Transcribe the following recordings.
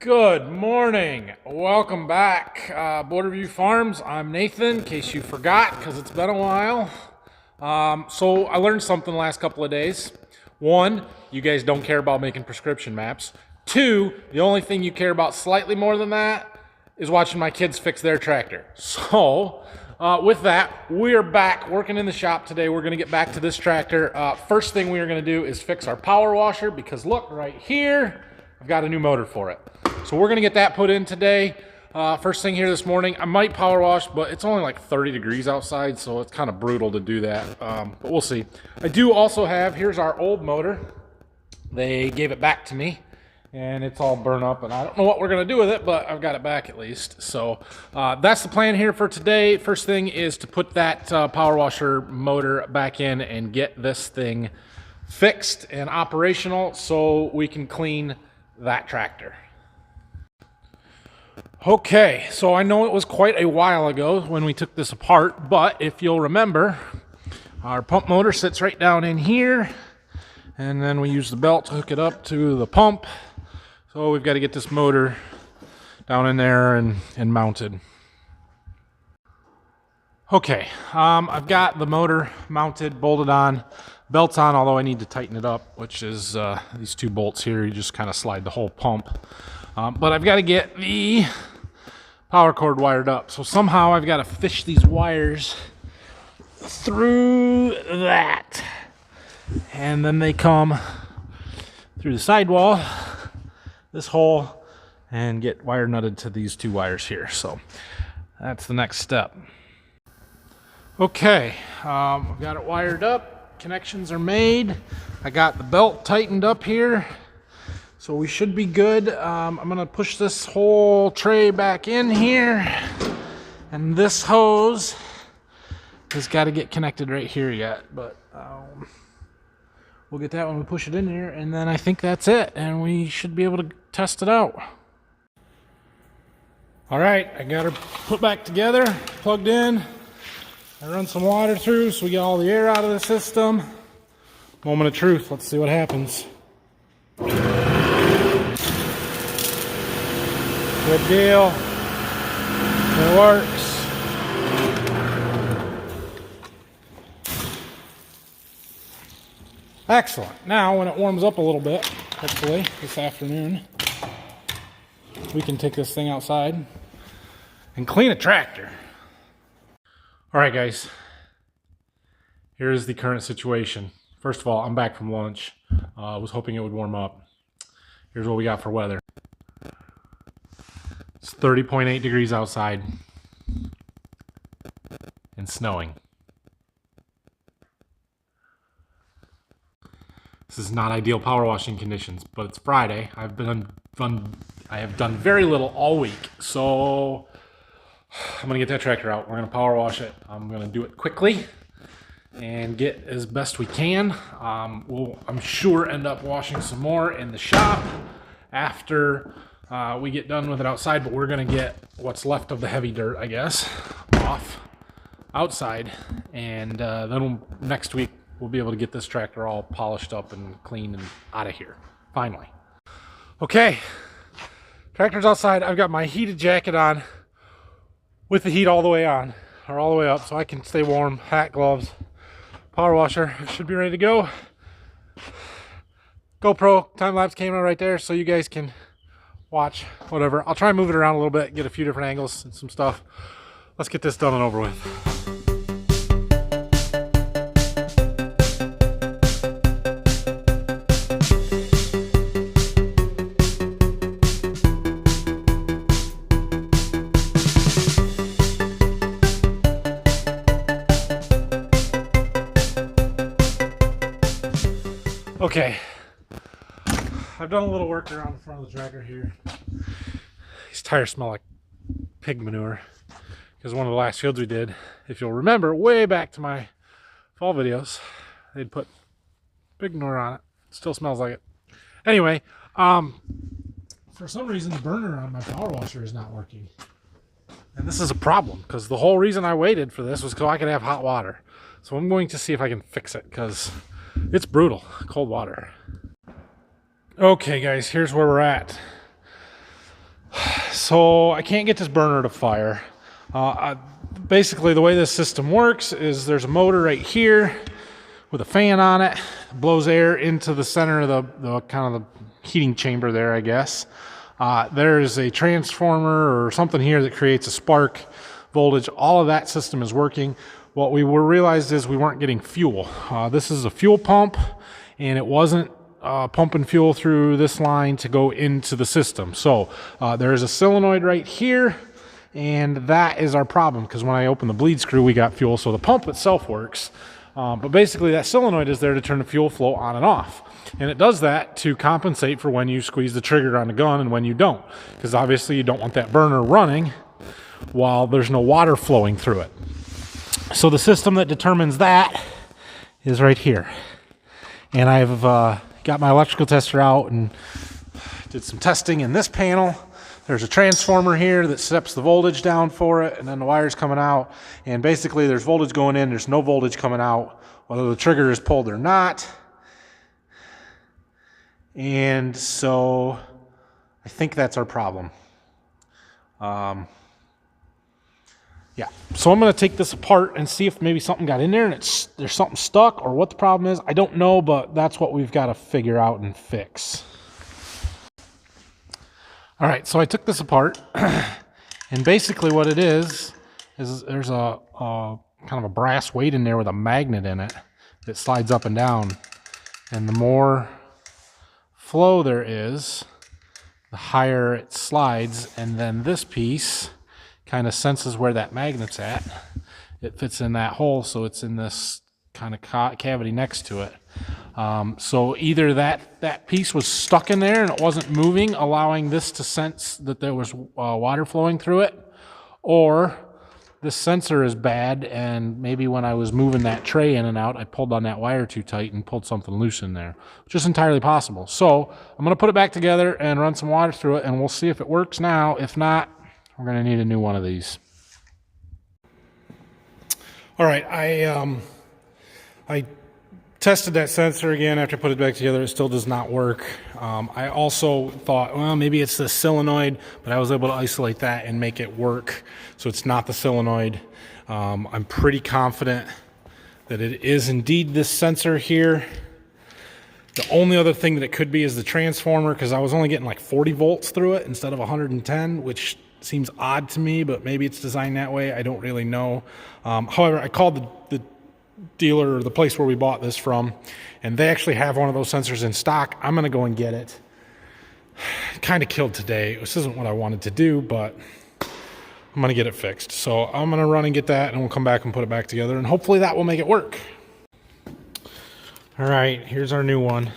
Good morning. Welcome back, Border View Farms. I'm Nathan, in case you forgot, because it's been a while. So I learned something the last couple of days. One, you guys don't care about making prescription maps. Two, the only thing you care about slightly more than that is watching my kids fix their tractor. So with that, we are back working in the shop today. We're going to get back to this tractor. First thing we are going to do is fix our power washer, because look right here, I've got a new motor for it. So we're gonna get that put in today. First thing here this morning, I might power wash, but it's only like 30 degrees outside, so it's kind of brutal to do that, but we'll see. I do also have, here's our old motor. They gave it back to me, and it's all burned up, and I don't know what we're gonna do with it, but I've got it back at least. So that's the plan here for today. First thing is to put that power washer motor back in and get this thing fixed and operational so we can clean that tractor. Okay, so I know it was quite a while ago when we took this apart, but if you'll remember, our pump motor sits right down in here, and then we use the belt to hook it up to the pump. So we've got to get this motor down in there and mounted. Okay, I've got the motor mounted, bolted on, belt's on, although I need to tighten it up, which is these two bolts here. You just kind of slide the whole pump. But I've got to get the power cord wired up. So somehow I've got to fish these wires through that. And then they come through the sidewall, this hole, and get wire nutted to these two wires here. So that's the next step. Okay, I've got it wired up. Connections are made. I got the belt tightened up here. So we should be good. I'm gonna push this whole tray back in here, and this hose has got to get connected right here yet, but we'll get that when we push it in here, and then I think that's it, and we should be able to test it out. All right, I got her put back together, plugged in. I run some water through so we get all the air out of the system. Moment of truth, let's see what happens. Good deal. It works. Excellent. Now, when it warms up a little bit, hopefully this afternoon, we can take this thing outside and clean a tractor. All right, guys. Here's the current situation. First of all, I'm back from lunch. I was hoping it would warm up. Here's what we got for weather. It's 30.8 degrees outside and snowing. This is not ideal power washing conditions, but it's Friday. I have done very little all week, so I'm gonna get that tractor out. We're gonna power wash it. I'm gonna do it quickly and get as best we can. We'll, I'm sure, end up washing some more in the shop after we get done with it outside, but we're gonna get what's left of the heavy dirt, I guess, off outside, and then next week we'll be able to get this tractor all polished up and clean and out of here, finally. Okay, tractor's outside. I've got my heated jacket on with the heat all the way on, or all the way up, so I can stay warm. Hat, gloves, power washer should be ready to go. GoPro time-lapse camera right there so you guys can watch whatever. I'll try and move it around a little bit, get a few different angles and some stuff. Let's get this done and over with. Okay, I've done a little work around the front of the tractor here. These tires smell like pig manure, because one of the last fields we did, if you'll remember, way back to my fall videos, they'd put pig manure on it. It still smells like it. Anyway, for some reason the burner on my power washer is not working. And this is a problem, because the whole reason I waited for this was so I could have hot water. So I'm going to see if I can fix it, because it's brutal, cold water. Okay guys, here's where we're at. So I can't get this burner to fire. Basically, the way this system works is there's a motor right here with a fan on it. It blows air into the center of the kind of the heating chamber there, I guess. There's a transformer or something here that creates a spark voltage. All of that system is working. What we realized is we weren't getting fuel. This is a fuel pump, and it wasn't pumping fuel through this line to go into the system. So there's a solenoid right here, and that is our problem, because when I open the bleed screw, we got fuel. So the pump itself works, but basically that solenoid is there to turn the fuel flow on and off. And it does that to compensate for when you squeeze the trigger on the gun and when you don't, because obviously you don't want that burner running while there's no water flowing through it. So the system that determines that is right here. And I've got my electrical tester out and did some testing in this panel. There's a transformer here that steps the voltage down for it, and then the wire's coming out. And basically there's voltage going in, there's no voltage coming out, whether the trigger is pulled or not. And so I think that's our problem. Yeah, so I'm going to take this apart and see if maybe something got in there and there's something stuck, or what the problem is. I don't know, but that's what we've got to figure out and fix. All right, so I took this apart, and basically what it is there's a kind of a brass weight in there with a magnet in it that slides up and down. And the more flow there is, the higher it slides, and then this piece kind of senses where that magnet's at. It fits in that hole, so it's in this kind of cavity next to it. So either that piece was stuck in there and it wasn't moving, allowing this to sense that there was water flowing through it, or this sensor is bad, and maybe when I was moving that tray in and out, I pulled on that wire too tight and pulled something loose in there, which is entirely possible. So I'm going to put it back together and run some water through it, and we'll see if it works now. If not, we're going to need a new one of these. All right, I tested that sensor again after I put it back together. It still does not work. I also thought, well, maybe it's the solenoid, but I was able to isolate that and make it work. So it's not the solenoid. I'm pretty confident that it is indeed this sensor here. The only other thing that it could be is the transformer, because I was only getting like 40 volts through it instead of 110, which seems odd to me, but maybe it's designed that way. I don't really know. However, I called the dealer, or the place where we bought this from, and they actually have one of those sensors in stock. I'm going to go and get it. Kind of killed today. This isn't what I wanted to do, but I'm going to get it fixed. So I'm going to run and get that, and we'll come back and put it back together, and hopefully that will make it work. All right, here's our new one.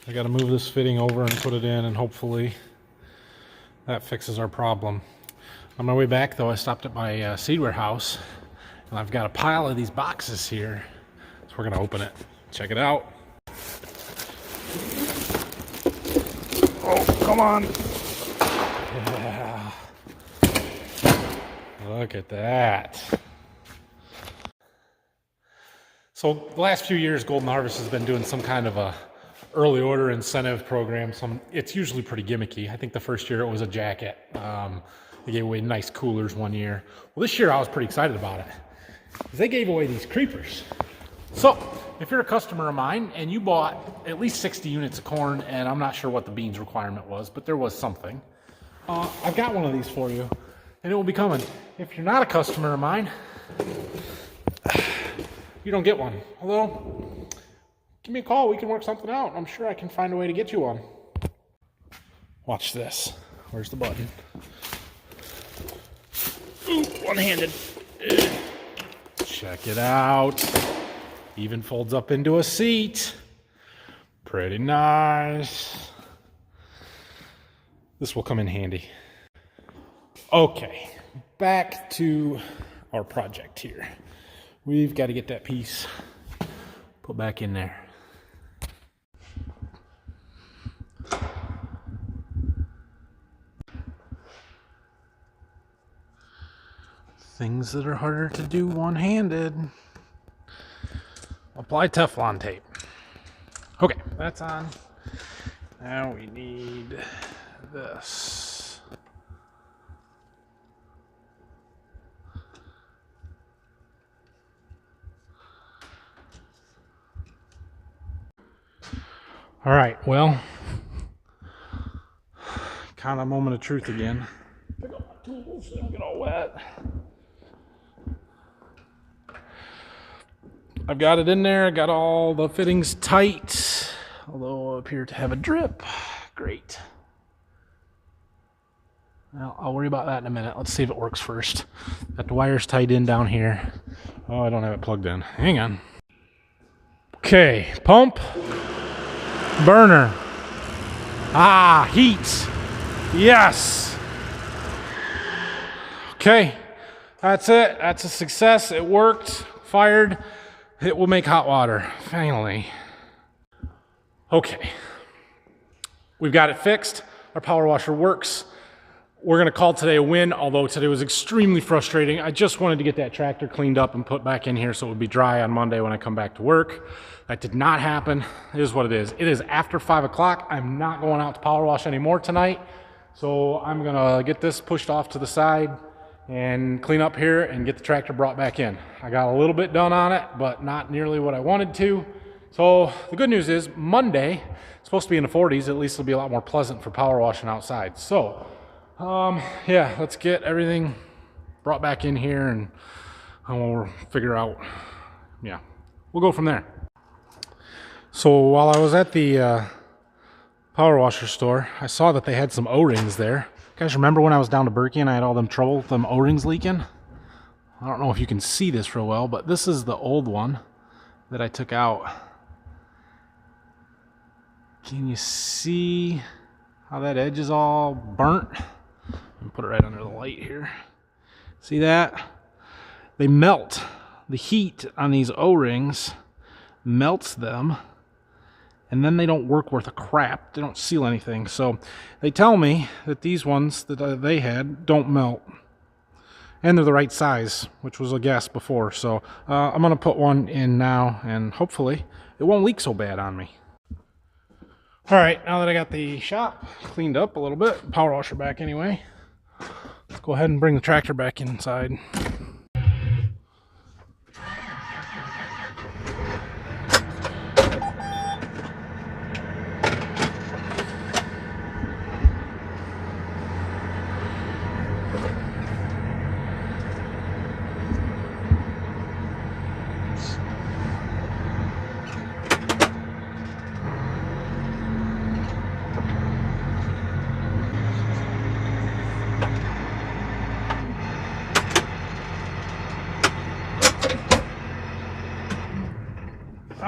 I got to move this fitting over and put it in, and hopefully that fixes our problem. On my way back, though, I stopped at my seed warehouse, and I've got a pile of these boxes here, so we're going to open it. Check it out. Oh, come on. Yeah. Look at that. So the last few years, Golden Harvest has been doing some kind of a early order incentive program. It's usually pretty gimmicky. I think the first year it was a jacket. They gave away nice coolers one year. Well, this year I was pretty excited about it. They gave away these creepers. So if you're a customer of mine and you bought at least 60 units of corn, and I'm not sure what the beans requirement was, but there was something, I've got one of these for you, and it will be coming. If you're not a customer of mine, you don't get one. Although, give me a call, we can work something out. I'm sure I can find a way to get you one. Watch this. Where's the button? Ooh, one-handed. Check it out. Even folds up into a seat. Pretty nice. This will come in handy. Okay, back to our project here. We've got to get that piece put back in there. Things that are harder to do one-handed. Apply Teflon tape. Okay, that's on. Now we need this. All right, well, kind of moment of truth again. Pick up my tools, they don't get all wet. I've got it in there, I got all the fittings tight, although I appear to have a drip. Great. Well, I'll worry about that in a minute. Let's see if it works first. Got the wires tied in down here. Oh, I don't have it plugged in. Hang on. Okay, pump, burner. Ah, heat. Yes. Okay, that's it. That's a success. It worked. Fired. It will make hot water, finally. Okay, we've got it fixed. Our power washer works. We're gonna call today a win, although today was extremely frustrating. I just wanted to get that tractor cleaned up and put back in here so it would be dry on Monday when I come back to work. That did not happen. It is what it is. It is after 5 o'clock. I'm not going out to power wash anymore tonight. So I'm gonna get this pushed off to the side and clean up here and get the tractor brought back in. I got a little bit done on it, but not nearly what I wanted to. So the good news is Monday, it's supposed to be in the 40s. At least it'll be a lot more pleasant for power washing outside. So yeah, let's get everything brought back in here and we'll figure out, yeah, we'll go from there. So while I was at the power washer store, I saw that they had some O-rings there. You guys remember when I was down to Berkey and I had all them trouble with them O-rings leaking? I don't know if you can see this real well, but this is the old one that I took out. Can you see how that edge is all burnt? And put it right under the light here. See that? They melt. The heat on these O-rings melts them, and then they don't work worth a crap. They don't seal anything. So they tell me that these ones that they had don't melt, and they're the right size, which was a guess before. So I'm gonna put one in now, and hopefully it won't leak so bad on me. All right, now that I got the shop cleaned up a little bit, power washer back anyway, let's go ahead and bring the tractor back inside.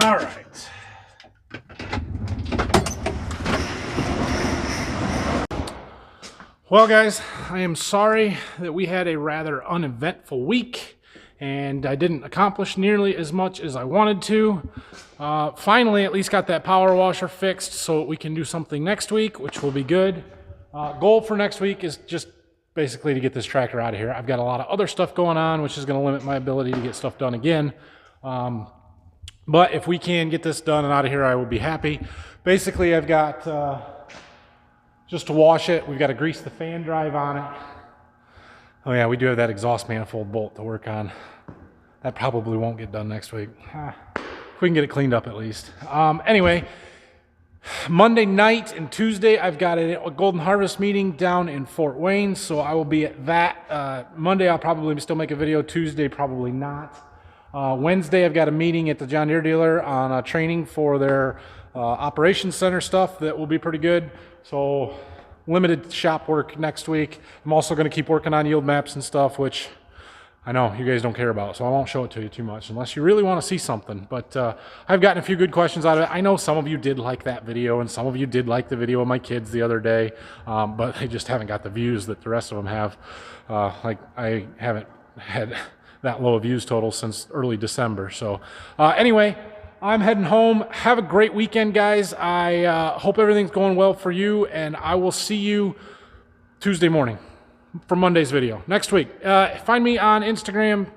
All right. Well, guys, I am sorry that we had a rather uneventful week and I didn't accomplish nearly as much as I wanted to. Finally, at least got that power washer fixed so we can do something next week, which will be good. Goal for next week is just basically to get this tractor out of here. I've got a lot of other stuff going on, which is going to limit my ability to get stuff done again. But if we can get this done and out of here, I will be happy. Basically, I've got, just to wash it, we've got to grease the fan drive on it. Oh yeah, we do have that exhaust manifold bolt to work on. That probably won't get done next week. If we can get it cleaned up at least. Anyway, Monday night and Tuesday, I've got a Golden Harvest meeting down in Fort Wayne, so I will be at that. Monday, I'll probably still make a video. Tuesday, probably not. Wednesday, I've got a meeting at the John Deere dealer on training for their operations center stuff that will be pretty good. So limited shop work next week. I'm also going to keep working on yield maps and stuff, which I know you guys don't care about, so I won't show it to you too much unless you really want to see something. But I've gotten a few good questions out of it. I know some of you did like that video, and some of you did like the video of my kids the other day, but they just haven't got the views that the rest of them have. Like I haven't had that low of views total since early December. So anyway, I'm heading home. Have a great weekend, guys. I hope everything's going well for you, and I will see you Tuesday morning for Monday's video next week. Find me on Instagram,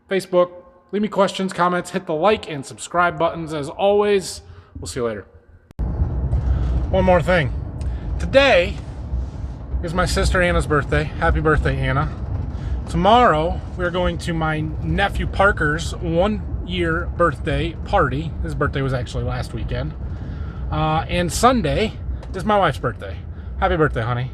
Facebook. Leave me questions, comments, hit the like and subscribe buttons. As always, we'll see you later. One more thing. Today is my sister Anna's birthday. Happy birthday, Anna. Tomorrow, we're going to my nephew Parker's 1-year birthday party. His birthday was actually last weekend. And Sunday is my wife's birthday. Happy birthday, honey.